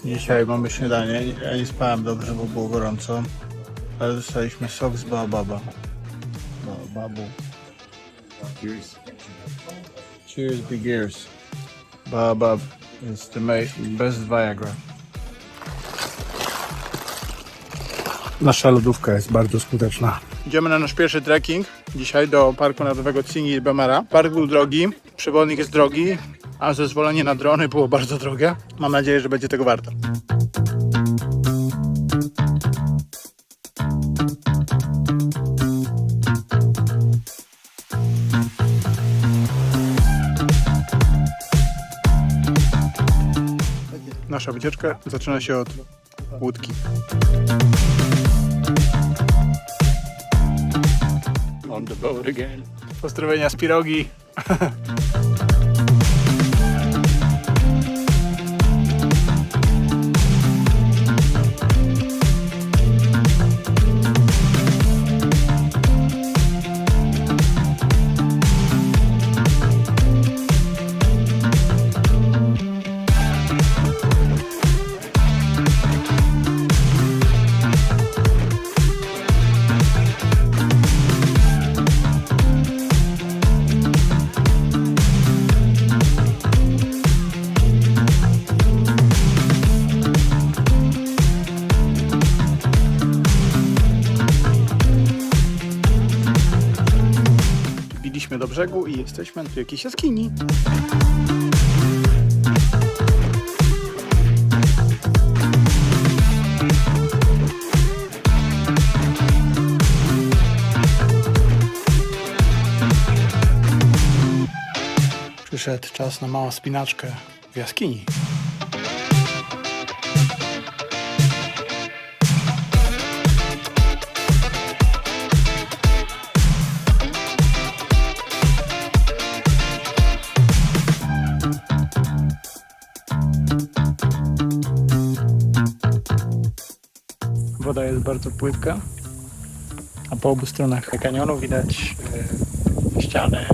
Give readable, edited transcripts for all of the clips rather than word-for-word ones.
Dzisiaj mamy śniadanie. Ja nie spałem dobrze, bo było gorąco. Ale dostaliśmy sok z baobaba. Baobabu. Cheers. Cheers, big ears. Baobab is the best Viagra. Nasza lodówka jest bardzo skuteczna. Idziemy na nasz pierwszy trekking. Dzisiaj do Parku Narodowego Tsingy i Bemara. Park był drogi, przewodnik jest drogi, a zezwolenie na drony było bardzo drogie. Mam nadzieję, że będzie tego warto. Nasza wycieczka zaczyna się od łódki. On the boat again. Pozdrowienia z pirogi. Biliśmy do brzegu i jesteśmy tu jakiejś jaskini. Przyszedł czas na małą spinaczkę w jaskini. Woda jest bardzo płytka, a po obu stronach kanionu widać ściany.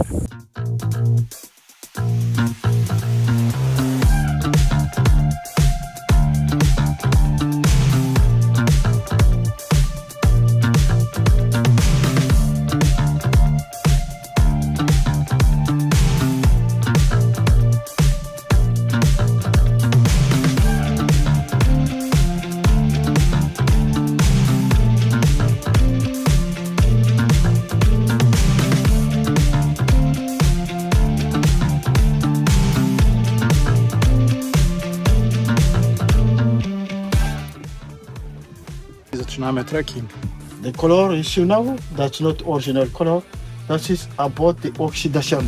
Zaczynamy trekking. The color you see now, that's not original color. That is about the oxidation.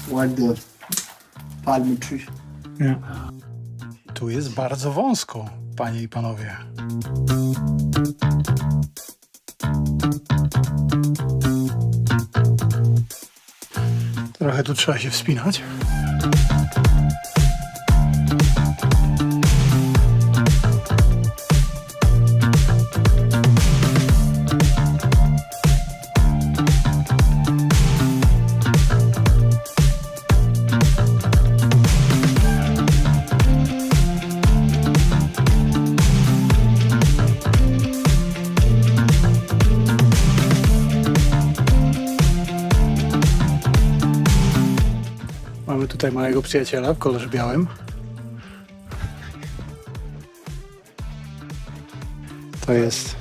What the palm tree. Nie. Tu jest bardzo wąsko, panie i panowie. Trochę tu trzeba się wspinać. tutaj mojego przyjaciela w kolorze białym. To jest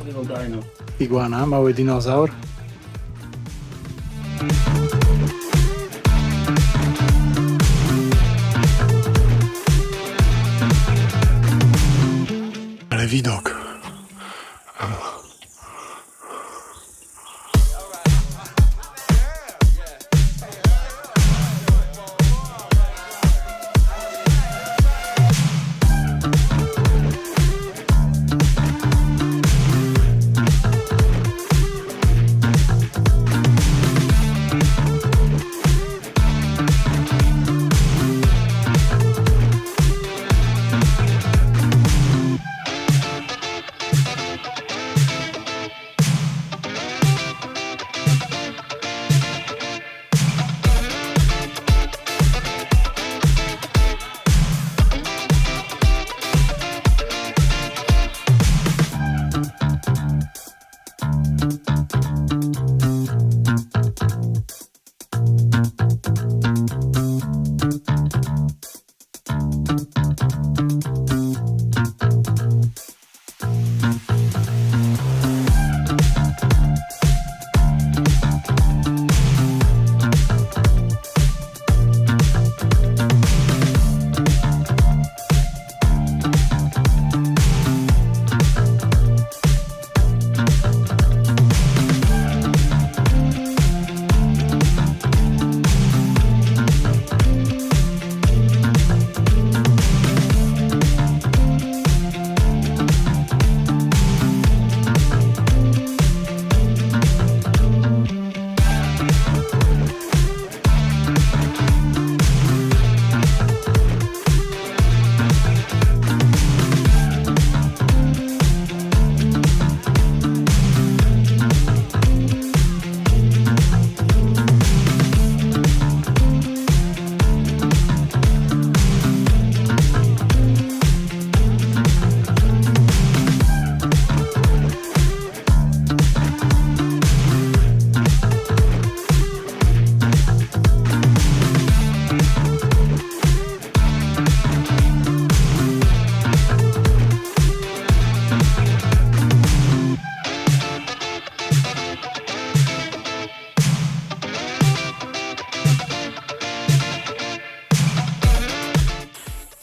iguana, mały dinozaur. Ale widok.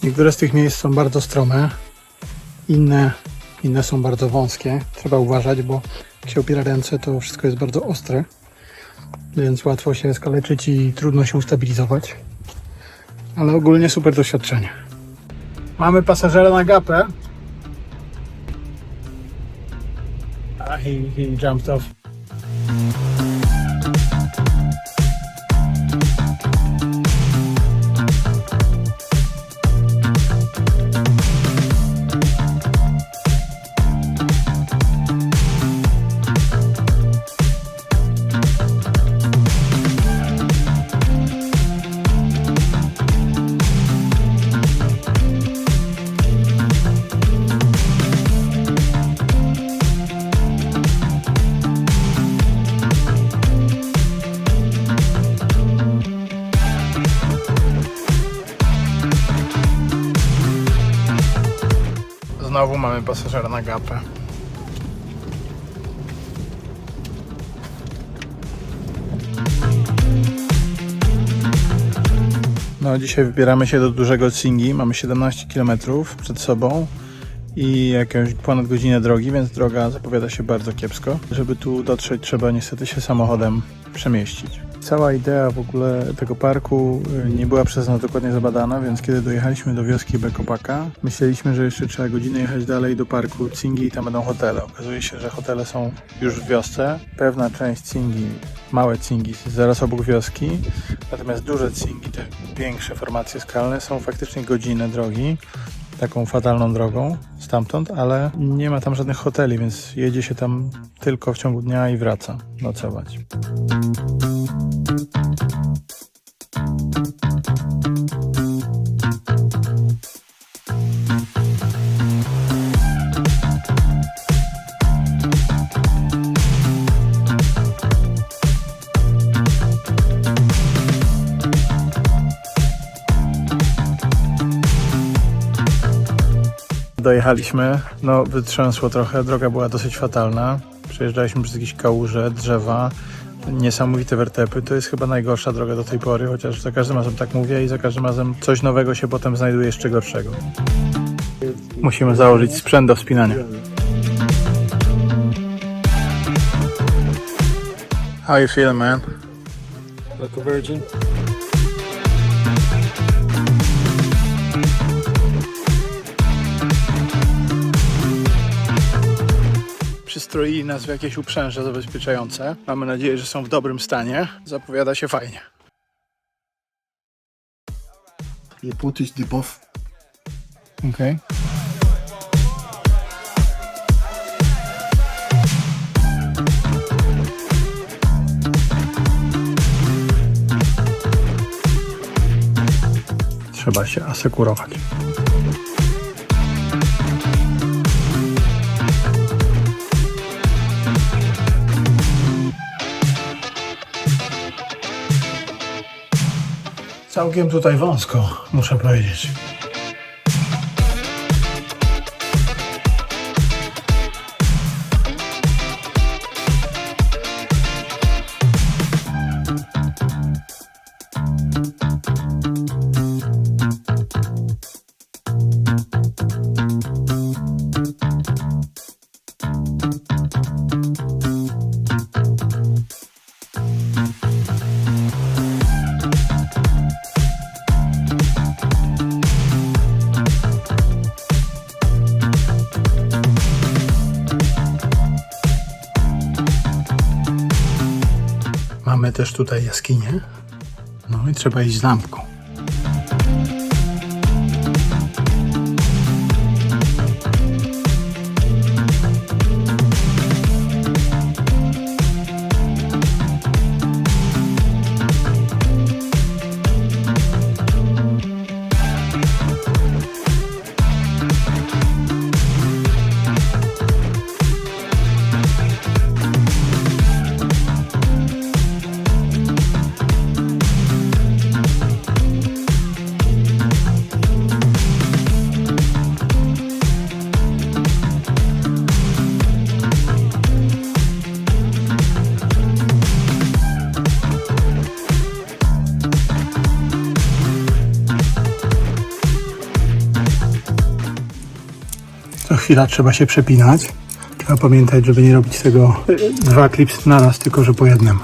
Niektóre z tych miejsc są bardzo strome, inne są bardzo wąskie. Trzeba uważać, bo jak się opiera ręce, to wszystko jest bardzo ostre, więc łatwo się skaleczyć i trudno się ustabilizować. Ale ogólnie super doświadczenie. Mamy pasażera na gapę. He jumped off. Znowu mamy pasażera na gapę. No, dzisiaj wybieramy się do dużego Tsingy. Mamy 17 km przed sobą i jakąś ponad godzinę drogi, więc droga zapowiada się bardzo kiepsko. Żeby tu dotrzeć, trzeba niestety się samochodem przemieścić. Cała idea w ogóle tego parku nie była przez nas dokładnie zabadana, więc kiedy dojechaliśmy do wioski Bekopaka, myśleliśmy, że jeszcze trzeba godzinę jechać dalej do parku Tsingy i tam będą hotele. Okazuje się, że hotele są już w wiosce. Pewna część Tsingy, małe Tsingy, jest zaraz obok wioski, natomiast duże Tsingy, te większe formacje skalne są faktycznie godzinę drogi, taką fatalną drogą stamtąd, ale nie ma tam żadnych hoteli, więc jedzie się tam tylko w ciągu dnia i wraca nocować. Dojechaliśmy, no wytrzęsło trochę, droga była dosyć fatalna. Przejeżdżaliśmy przez jakieś kałuże, drzewa, niesamowite wertepy. To jest chyba najgorsza droga do tej pory, chociaż za każdym razem tak mówię i za każdym razem coś nowego się potem znajduje jeszcze gorszego. Musimy założyć sprzęt do wspinania. How you feeling, man? Like a virgin. Przystroili nas w jakieś uprzęże zabezpieczające. Mamy nadzieję, że są w dobrym stanie. Zapowiada się fajnie. You put it the buff. Okay. Trzeba się asekurować. Całkiem tutaj wąsko, muszę powiedzieć. Mamy też tutaj jaskinię. No i trzeba iść z lampką. Co chwila trzeba się przepinać. Trzeba pamiętać, żeby nie robić tego 2 klipsy na raz, tylko że po jednym.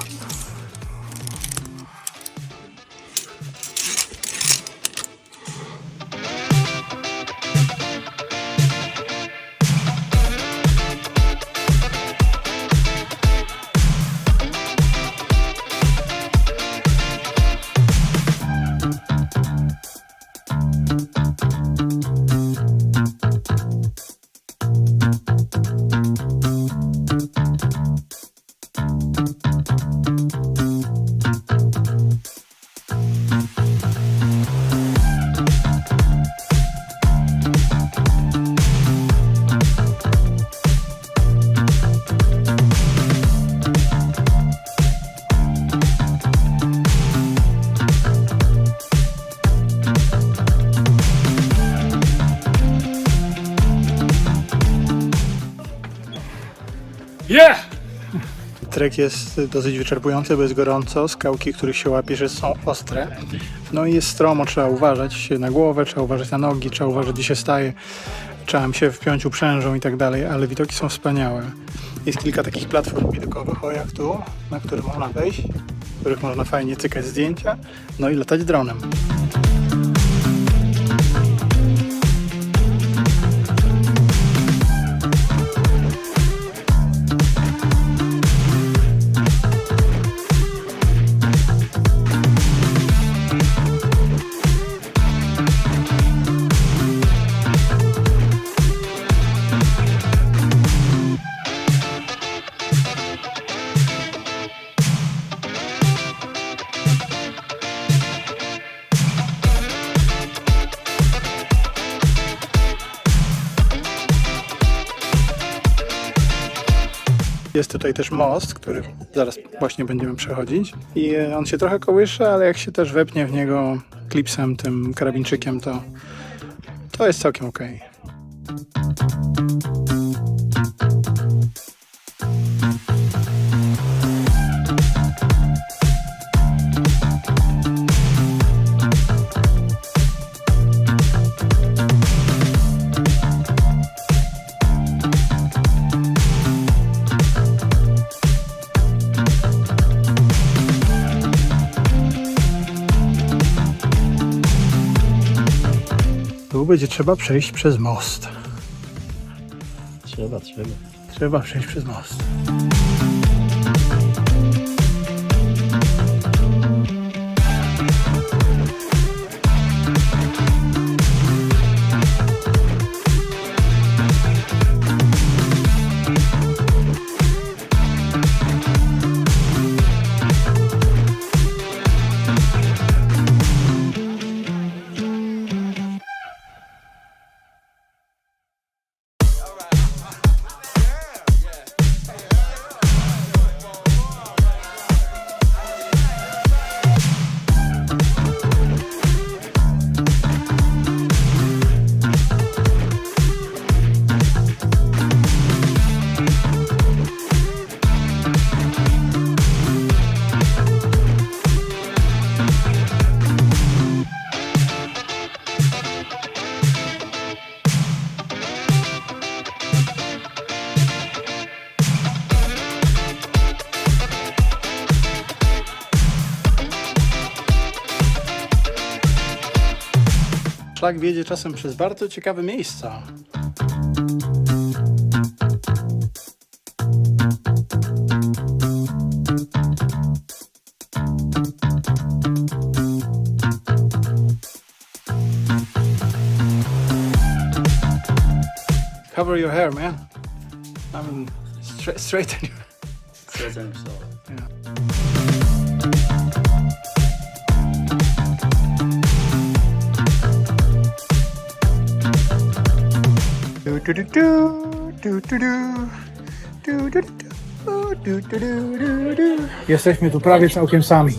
Yeah! Trek jest dosyć wyczerpujący, bo jest gorąco, skałki, których się łapiesz, są ostre. No i jest stromo, trzeba uważać się na głowę, trzeba uważać na nogi, trzeba uważać, gdzie się staje, trzeba się wpiąć uprzężą i tak dalej, ale widoki są wspaniałe. Jest kilka takich platform widokowych, o jak tu, na które można wejść, w których można fajnie cykać zdjęcia, no i latać dronem. Jest tutaj też most, który zaraz właśnie będziemy przechodzić i on się trochę kołysze, ale jak się też wepnie w niego klipsem, tym karabinczykiem, to jest całkiem okej. Tu będzie trzeba przejść przez most. Trzeba. Trzeba przejść przez most. Szlak wiedzie czasem przez bardzo ciekawe miejsca. Cover your hair, man. I mean, straighten your... Straighten yourself. Jesteśmy tu prawie całkiem sami.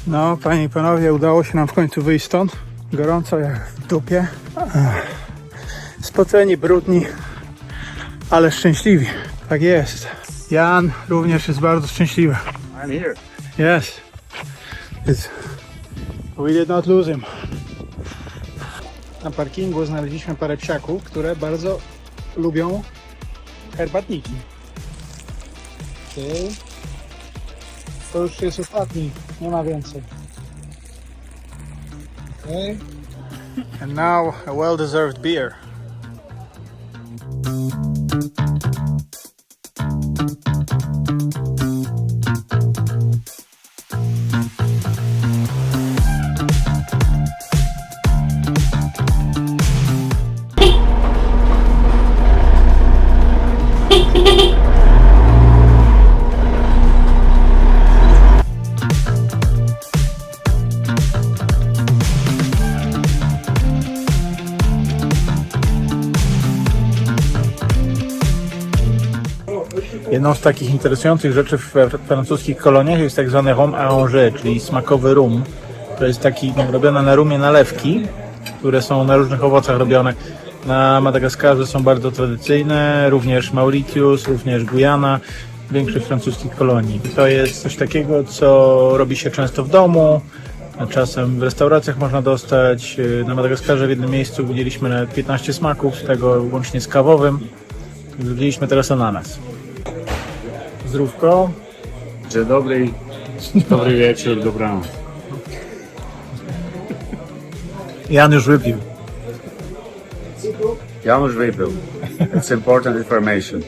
No, panie i panowie, udało się nam w końcu wyjść stąd. Gorąco jak w dupie. Spoceni, brudni, ale szczęśliwi. Tak jest. Jan również jest bardzo szczęśliwy. I'm here. Yes. We did not lose him. Na parkingu znaleźliśmy parę psiaków, które bardzo lubią herbatniki. Okay. To już jest ostatni, nie ma więcej. Okay. And now a well-deserved beer. Jedną z takich interesujących rzeczy w francuskich koloniach jest tak zwany rhum arrangé, czyli smakowy rum. To jest taki robione na rumie nalewki, które są na różnych owocach robione. Na Madagaskarze są bardzo tradycyjne, również Mauritius, również Gujana, większość francuskich kolonii. To jest coś takiego, co robi się często w domu, a czasem w restauracjach można dostać. Na Madagaskarze w jednym miejscu widzieliśmy nawet 15 smaków, z tego łącznie z kawowym. Widzieliśmy teraz ananas. Zdrówko. Dzień dobry, dobry wieczór, dobranoc. Jan już wypił. Ja już wypił. It's important information.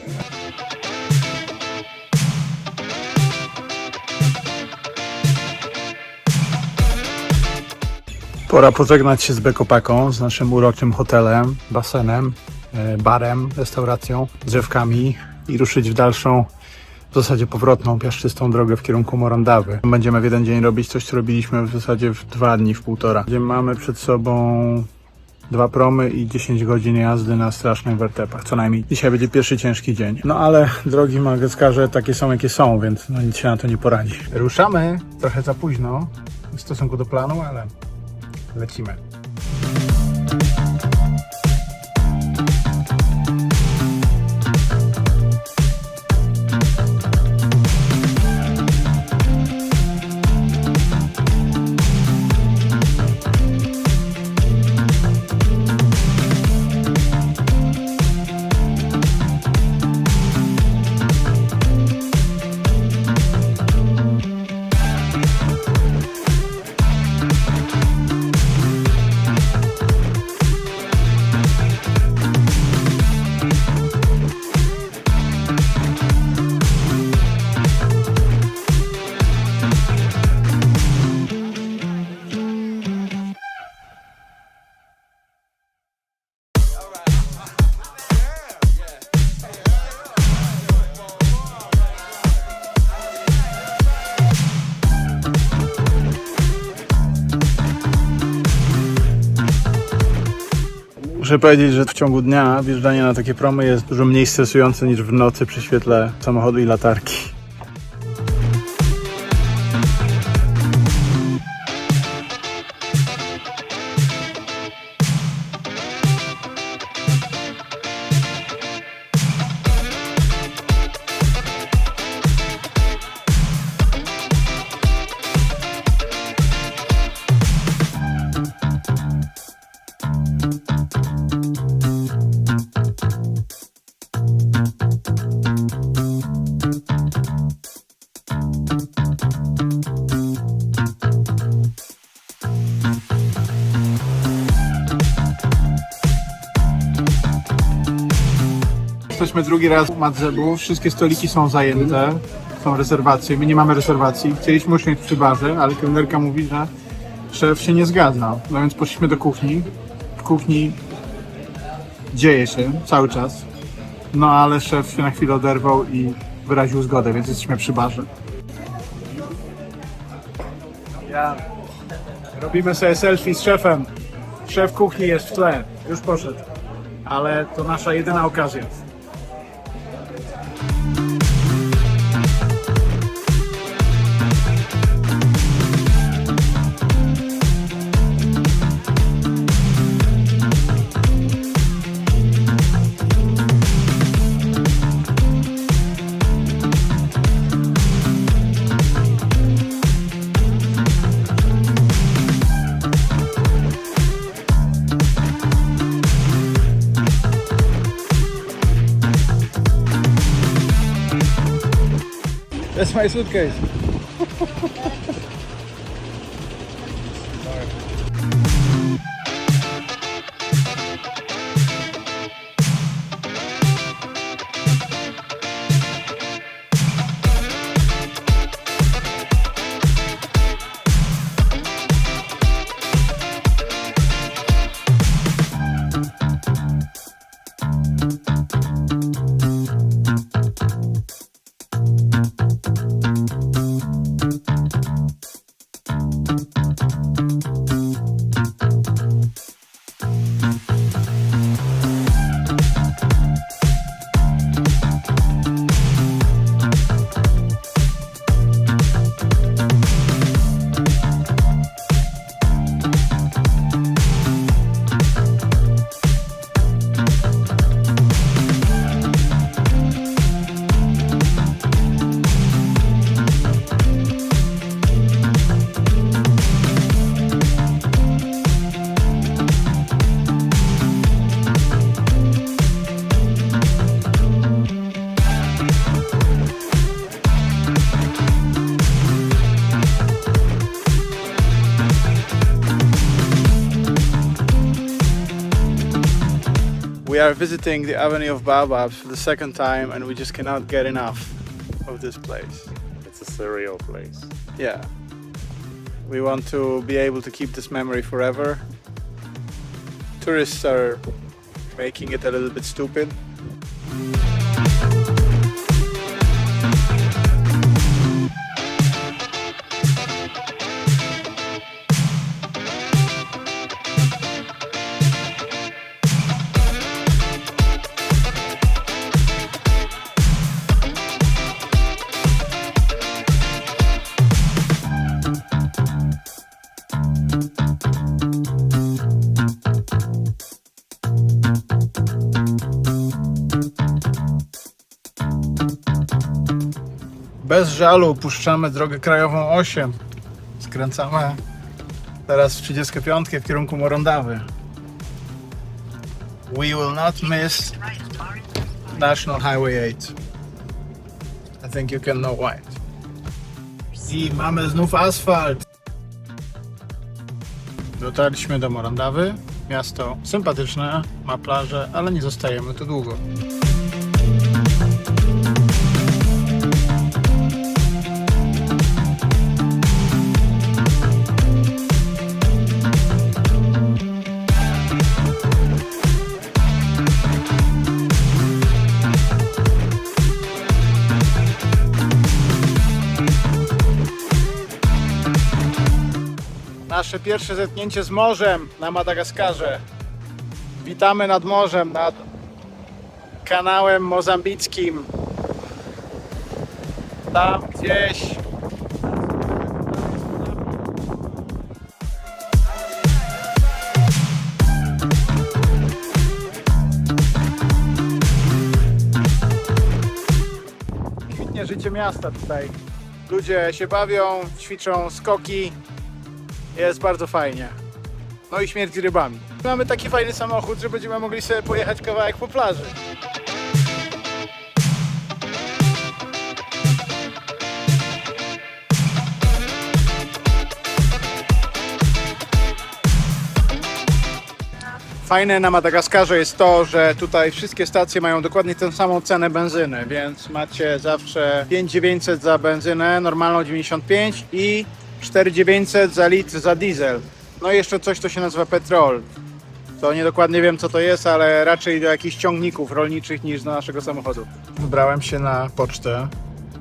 Pora pożegnać się z Bekopaką, z naszym uroczym hotelem, basenem, barem, restauracją, drzewkami i ruszyć w dalszą, w zasadzie powrotną, piaszczystą drogę w kierunku Morondawy. Będziemy w jeden dzień robić coś, co robiliśmy w zasadzie w 2 dni, w 1,5. Gdzie mamy przed sobą 2 promy i 10 godzin jazdy na strasznych wertepach, co najmniej. Dzisiaj będzie pierwszy ciężki dzień. No ale drogi Madagaskarze takie są, jakie są, więc no nic się na to nie poradzi. Ruszamy trochę za późno w stosunku do planu, ale lecimy. Muszę powiedzieć, że w ciągu dnia wjeżdżanie na takie promy jest dużo mniej stresujące niż w nocy przy świetle samochodu i latarki. Jesteśmy drugi raz w Madzebu, wszystkie stoliki są zajęte, są rezerwacje, my nie mamy rezerwacji. Chcieliśmy usiąść przy barze, ale kelnerka mówi, że szef się nie zgadza. No więc poszliśmy do kuchni. W kuchni dzieje się cały czas, no ale szef się na chwilę oderwał i wyraził zgodę, więc jesteśmy przy barze. Robimy sobie selfie z szefem. Szef kuchni jest w tle, już poszedł, ale to nasza jedyna okazja. That's my suitcase. We are visiting the Avenue of Baobabs for the second time and we just cannot get enough of this place. It's a surreal place. Yeah. We want to be able to keep this memory forever. Tourists are making it a little bit stupid. Bez żalu puszczamy drogę krajową 8. Skręcamy teraz w 35 w kierunku Morondawy. We will not miss National Highway 8. I think you can know why. I mamy znów asfalt. Dotarliśmy do Morondawy. Miasto sympatyczne, ma plażę, ale nie zostajemy tu długo. Nasze pierwsze zetknięcie z morzem na Madagaskarze. Witamy nad morzem, nad kanałem mozambickim. Tam gdzieś kwitnie życie miasta tutaj. Ludzie się bawią, ćwiczą skoki. Jest bardzo fajnie. No i śmierć rybami. Mamy taki fajny samochód, że będziemy mogli sobie pojechać kawałek po plaży. Fajne na Madagaskarze jest to, że tutaj wszystkie stacje mają dokładnie tę samą cenę benzyny, więc macie zawsze 5,900 za benzynę, normalną 95 i 4,900 za litr za diesel. No i jeszcze coś, co się nazywa petrol. To nie dokładnie wiem, co to jest, ale raczej do jakichś ciągników rolniczych niż do naszego samochodu. Wybrałem się na pocztę,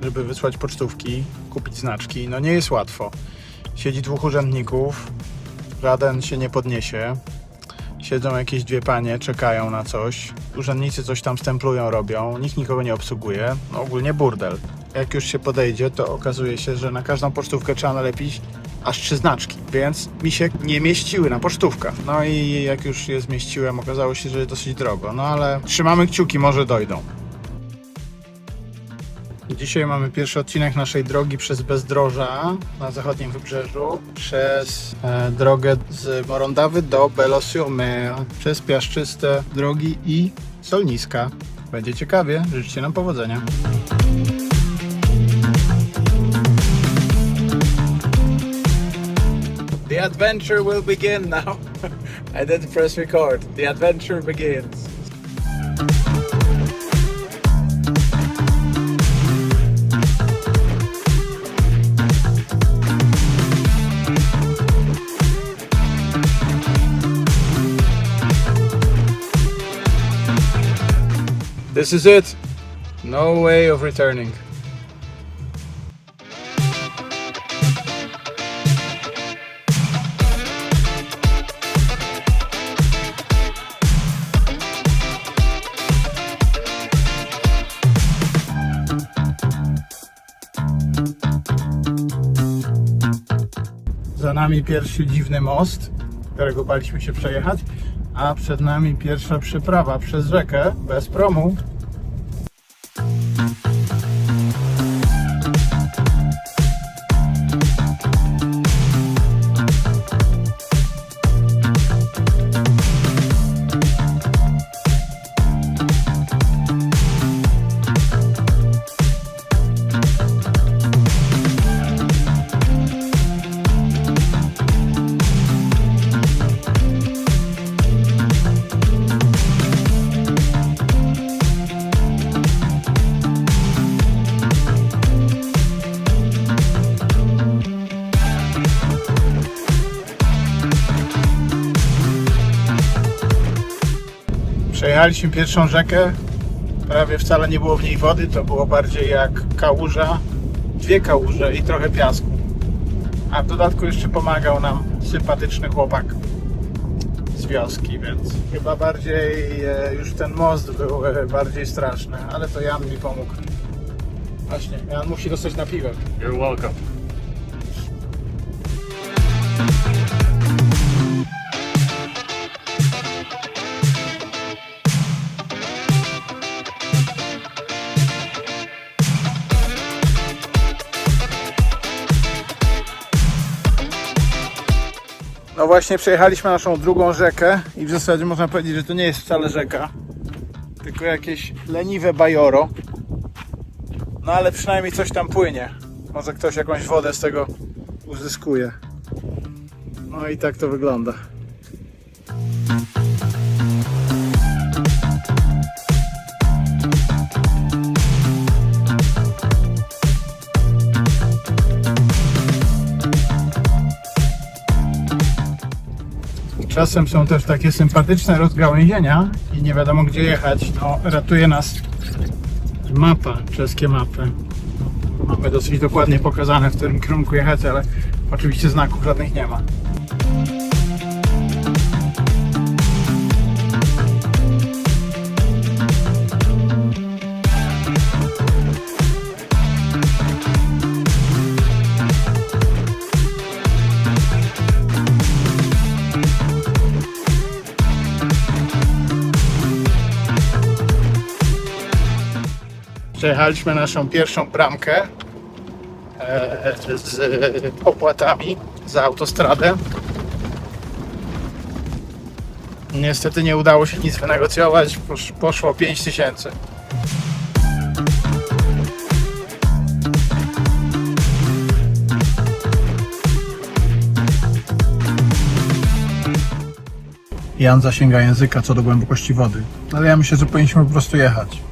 żeby wysłać pocztówki, kupić znaczki. No nie jest łatwo. Siedzi 2 urzędników, żaden się nie podniesie. Siedzą jakieś 2 panie, czekają na coś. Urzędnicy coś tam stemplują, robią. Nikt nikogo nie obsługuje. No ogólnie burdel. Jak już się podejdzie, to okazuje się, że na każdą pocztówkę trzeba nalepić aż 3 znaczki, więc mi się nie mieściły na pocztówkach. No i jak już je zmieściłem, okazało się, że jest dosyć drogo. No ale trzymamy kciuki, może dojdą. Dzisiaj mamy pierwszy odcinek naszej drogi przez Bezdroża na zachodnim wybrzeżu, przez drogę z Morondawy do Belo-sur-Mer, przez piaszczyste drogi i solniska. Będzie ciekawie, życzcie nam powodzenia. The adventure will begin now. I didn't press record. The adventure begins. This is it. No way of returning. Za nami pierwszy dziwny most, którego baliśmy się przejechać, a przed nami pierwsza przeprawa przez rzekę bez promu. Przejechaliśmy pierwszą rzekę, prawie wcale nie było w niej wody, to było bardziej jak kałuża, 2 kałuże i trochę piasku. A w dodatku jeszcze pomagał nam sympatyczny chłopak z wioski, więc chyba bardziej już ten most był bardziej straszny, ale to Jan mi pomógł. Właśnie, Jan musi dostać napiwek. You're welcome. No właśnie przejechaliśmy naszą drugą rzekę i w zasadzie można powiedzieć, że to nie jest wcale rzeka, tylko jakieś leniwe bajoro. No ale przynajmniej coś tam płynie. Może ktoś jakąś wodę z tego uzyskuje. No i tak to wygląda. Czasem są też takie sympatyczne rozgałęzienia i nie wiadomo gdzie jechać. No, ratuje nas mapa, czeskie mapy. Mamy dosyć dokładnie pokazane, w którym kierunku jechać, ale oczywiście znaków żadnych nie ma. Przejechaliśmy naszą pierwszą bramkę z opłatami za autostradę. Niestety nie udało się nic wynegocjować, poszło 5000. Jan zasięga języka co do głębokości wody, ale ja myślę, że powinniśmy po prostu jechać.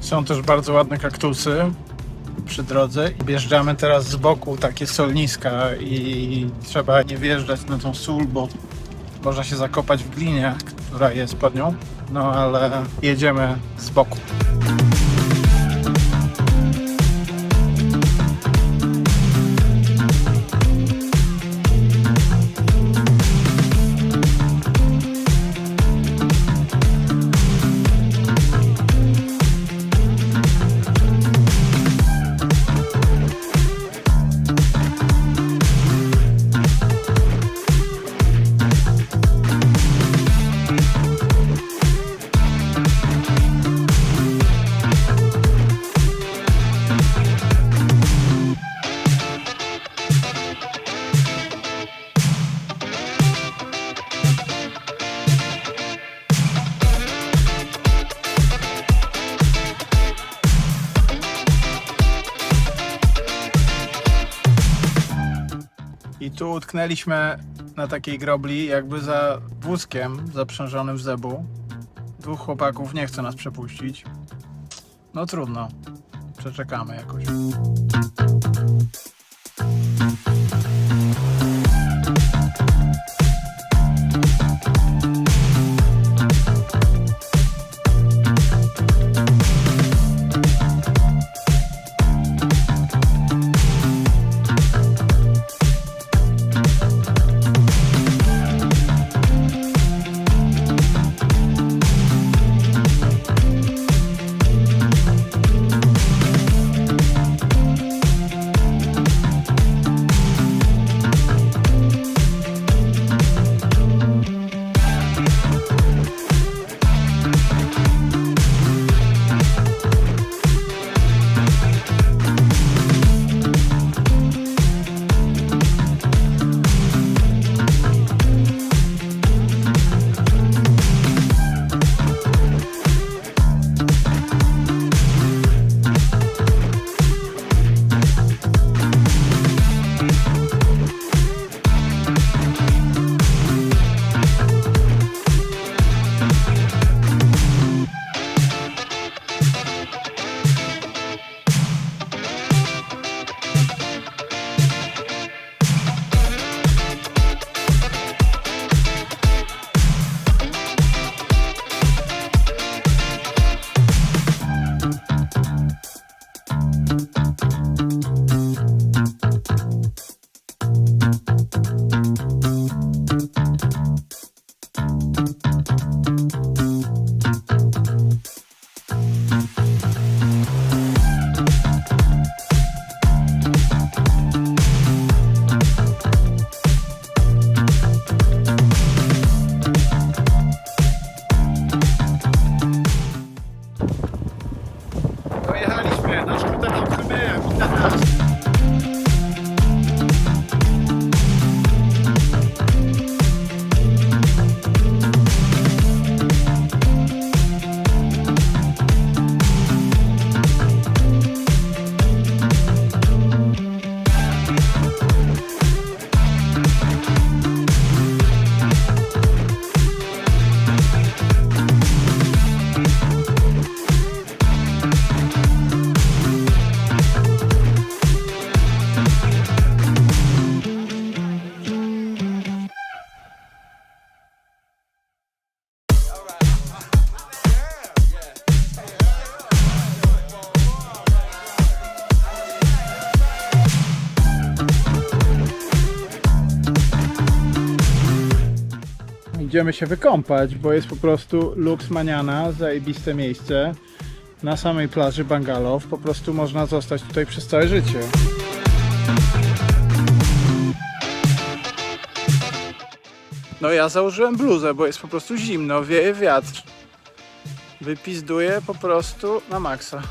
Są też bardzo ładne kaktusy przy drodze. Wjeżdżamy teraz z boku takie solniska i trzeba nie wjeżdżać na tą sól, bo można się zakopać w glinie, która jest pod nią. No ale jedziemy z boku. I tu utknęliśmy na takiej grobli, jakby za wózkiem zaprzężonym w zebu. 2 chłopaków nie chce nas przepuścić. No trudno, przeczekamy jakoś. Idziemy się wykąpać, bo jest po prostu luks maniana, zajebiste miejsce na samej plaży Bangalow. Po prostu można zostać tutaj przez całe życie. No ja założyłem bluzę, bo jest po prostu zimno, wieje wiatr. Wypizduję po prostu na maksa.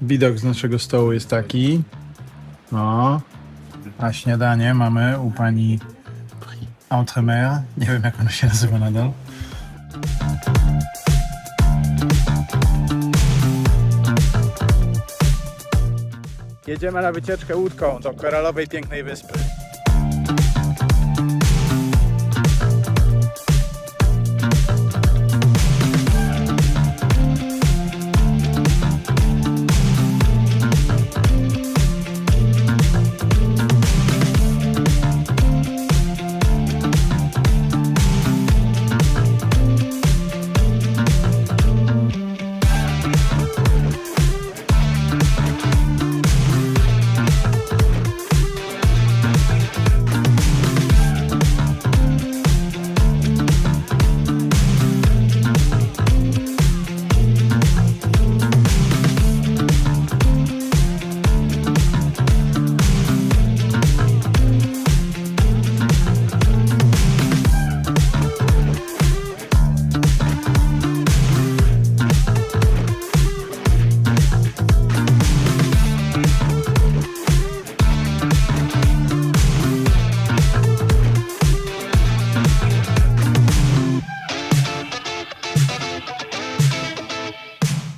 Widok z naszego stołu jest taki. No. A śniadanie mamy u pani Entremer. Nie wiem, jak ono się nazywa nadal. Jedziemy na wycieczkę łódką do koralowej pięknej wyspy.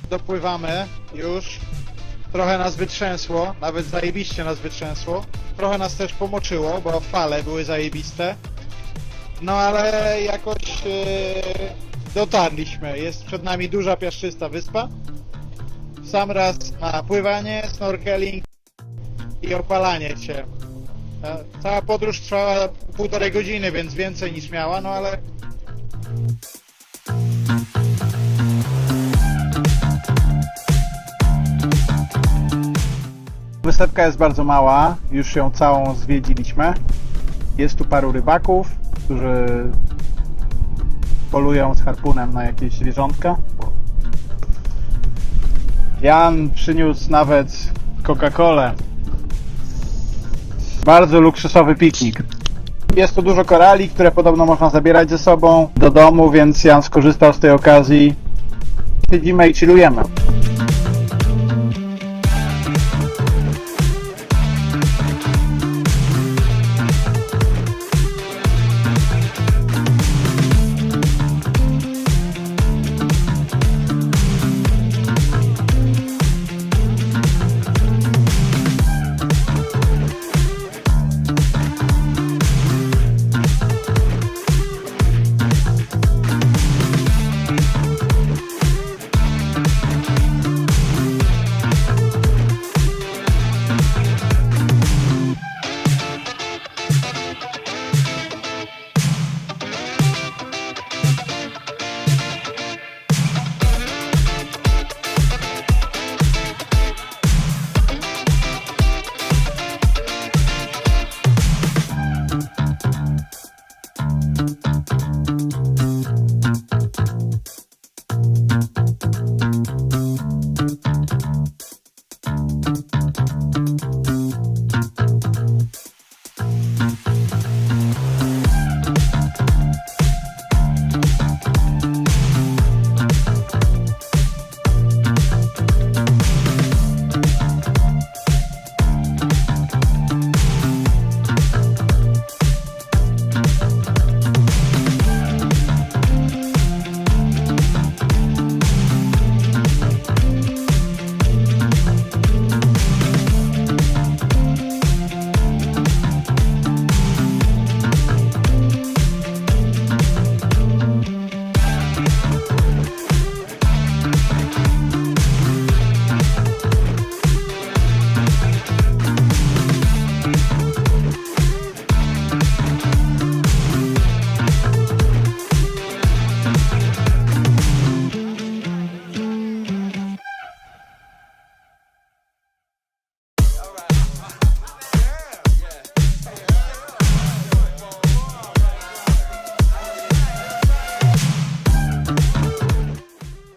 Dopływamy już. Trochę nas wytrzęsło, nawet zajebiście nas wytrzęsło. Trochę nas też pomoczyło, bo fale były zajebiste. No ale jakoś dotarliśmy. Jest przed nami duża piaszczysta wyspa. W sam raz na pływanie, snorkeling i opalanie się. Cała podróż trwała 1,5 godziny, więc więcej niż miała, no ale... Wysepka jest bardzo mała, już ją całą zwiedziliśmy. Jest tu paru rybaków, którzy polują z harpunem na jakieś zwierzątka. Jan przyniósł nawet Coca-Colę. Bardzo luksusowy piknik. Jest tu dużo korali, które podobno można zabierać ze sobą do domu, więc Jan skorzystał z tej okazji. Siedzimy i chillujemy.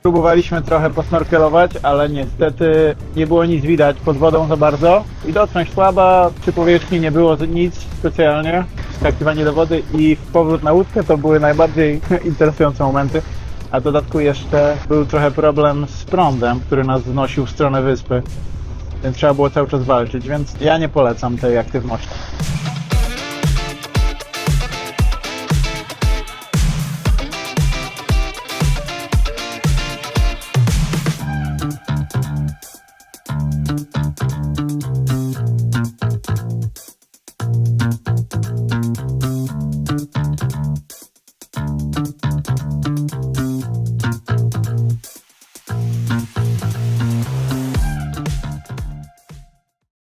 Próbowaliśmy trochę posnorkelować, ale niestety nie było nic widać pod wodą za bardzo. Widoczność słaba, przy powierzchni nie było nic specjalnie. Skakiwanie do wody i powrót na łódkę to były najbardziej interesujące momenty. A w dodatku jeszcze był trochę problem z prądem, który nas znosił w stronę wyspy. Więc trzeba było cały czas walczyć, więc ja nie polecam tej aktywności.